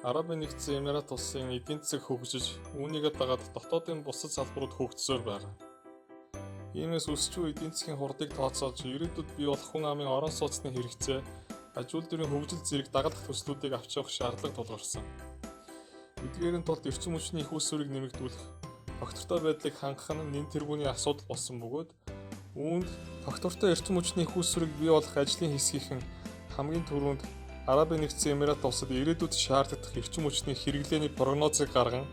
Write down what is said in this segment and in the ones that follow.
Арабын нэгдсэн Эмират улсын эдийн засаг хөгжиж, үүнийгээ дагаад дотоодын бусад салбарууд хөгжсөөр байна. Иймээс өсч буй эдийн засгийн хурдыг тооцоолж, ирээдүйд бий болох хүн амын орон сууцны хэрэгцээ, аж үйлдвэрийн хөгжил зэрэг дагалдах төслүүдийг авч явах шаардлага тулгарсан. Эдгээрийн тулд эрчим хүчний их үүсвэрийг нэмэгдүүлэх, тогтвортой байдлыг хангах нь нэн тэргүүний асуудал болсон бөгөөд үүнд тогтвортой эрчим хүчний их үүсвэрийг бий болгох ажлын хэсгийнхэн хамгийн түрүүнд Арабын нэгдсэн Эмират улсад ирээдүйд шаардлагатай эрчим хүчний хэрэглээний прогнозыг гарган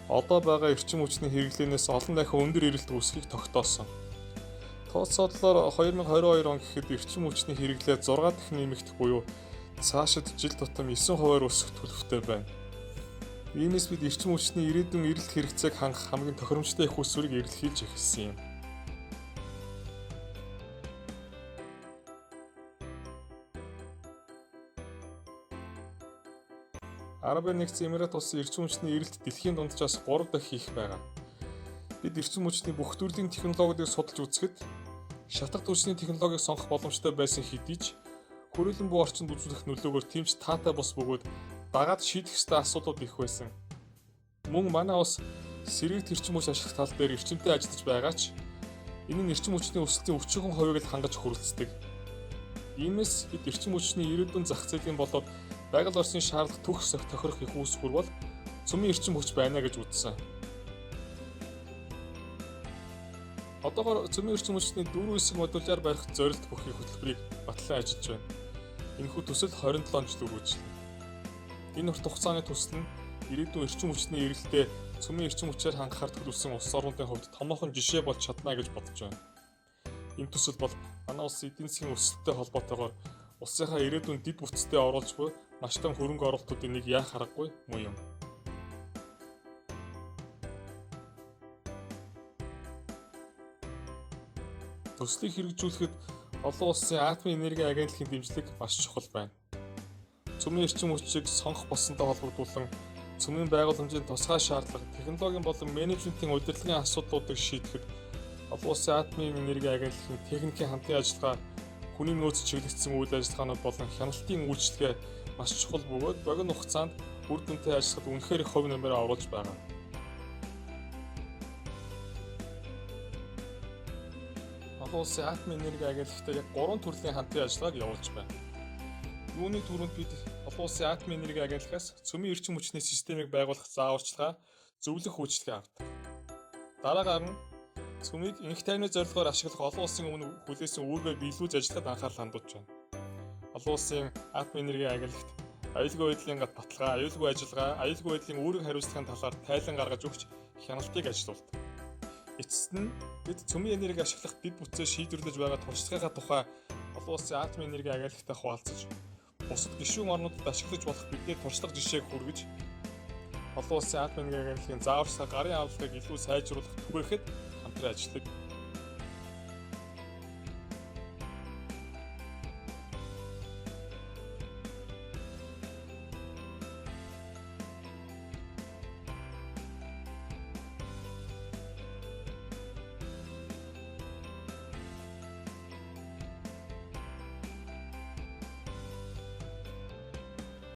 одоо байгаа эрчим хүчний хэрэглээнээс олон дахин өндөр эрэлт үүсхийг тогтоосон. Тооцоололоор 2022 он гэхэд эрчим хүчний хэрэглээ 6 дахин нэмэгдэх буюу цаашид жил тутам 9% өсөх төлөвтэй байна. Иймээс бид эрчим хүчний ирээдүйн эрэлт хэрэгцээг хангах хамгийн тохиромжтой их үүсвэрийг эрэлхийлж эхэлсэн юм. Арабын нэгдсэн Эмират улсын эрчим хүчний эрэлт дэлхийн дунджаас 3 дахин их байгаа. Бид эрчим хүчний бүх төрлийн технологиудыг судалж үзэхэд шатах түвшний технологиг сонгох боломжтой байсан хэдий ч хүрээлэн буй орчинд үзүүлэх нөлөөгөөр тэмч таатай бус бөгөөд дагаад шийдэх ёстой асуудлууд их байсан. Мөн манай улс сэргийгт эрчим хүч ашиглах тал дээр эрчимтэй ажиллаж байгаа ч энэ нь эрчим хүчний өсөлтийн өчүүхэн хувийг л хангаж хүрэлцдэг. Иймээс бид эрчим хүчний ирээдүйн зах зээлийн болоод байгаль орчны шаардлага төгс тохирох их үүсвэр бол цөмийн эрчим хүч байна гэж үзсэн. Одоогоор цөмийн эрчим хүчний 4 хэсэг модулаар барих зорилт бүхий хөтөлбөрийг батлан ажиллаж байна. Энэхүү төсөл 27 жил үргэлжлэнэ. Энэ урт хугацааны төсөл нь ирээдүйн эрчим хүчний эрэлтээ цөмийн эрчим хүчээр хангахаар төлөвлөсөн улс орнуудын хувьд томоохон жишээ болж чадна гэж бодож байна. Энэ төсөл бол манай улсын эдийн засгийн өсөлттэй холбоотойгоор улсынхаа ирээдүйн дэд бүтцтэй оруулж буй маш том хөрөнгө оруулалтуудын нэг яах аргагүй муу юм. Төслийг хэрэгжүүлэхэд олон улсын атомын энерги агентлагийн дэмжлэг маш чухал байна. Цөмийн эрчим хүчийг сонгох болсонтой холбогдуулан цөмийн байгууламжийн тусгай шаардлага, технологийн болон менежментийн удирдлагын асуудлуудыг шийдэхэд олон улсын атомын энерги агентлагийн техникийн хамтын ажиллагаа, хүний нөөц чиглэгдсэн үйл ажиллагаанууд болон хяналтын үйлчилгээ маш чухал бөгөөд богино хугацаанд үр дүнтэй ажиллахад үнэхээр их хувь нэмрээ оруулж байгаа. Олон улсын атомын энерги агентлагтай яг 3 төрлийн хамтын ажиллагааг явуулж байна. Юуны түрүүнд бид олон улсын атомын энерги агентлагаас цөмийн эрчим хүчний системийг байгуулах зааварчилгаа, зөвлөх үйлчилгээ авдаг. Дараагаар нь цөмийг энх тайвны зорилгоор ашиглах олон улсын өмнө хүлээсэн үүргээ биелүүлж ажиллахад анхаарал хандуулж байна. Олон улсын атомын энерги агентлагт аюулгүй байдлын баталгаа, аюулгүй ажиллагаа, аюулгүй байдлын үүрэг хариуцлагын талаар тайлан гаргаж өгч хяналтыг ажилуулдаг. Эцэст нь бид цөмийн энерги ашиглах дэд бүтцээ шийдвэрлэж байгаа туршлагынхаа тухай олон улсын атомын энерги агентлагтай хуваалцаж, бусад гишүүн орнуудад ашиглаж болох бидний туршлага жишээг хүргэж, олон улсын атомын энерги агентлагийн зааварчилгаа гарын авлагыг илүү сайжруулах түгээхэд хамтран ажилладаг.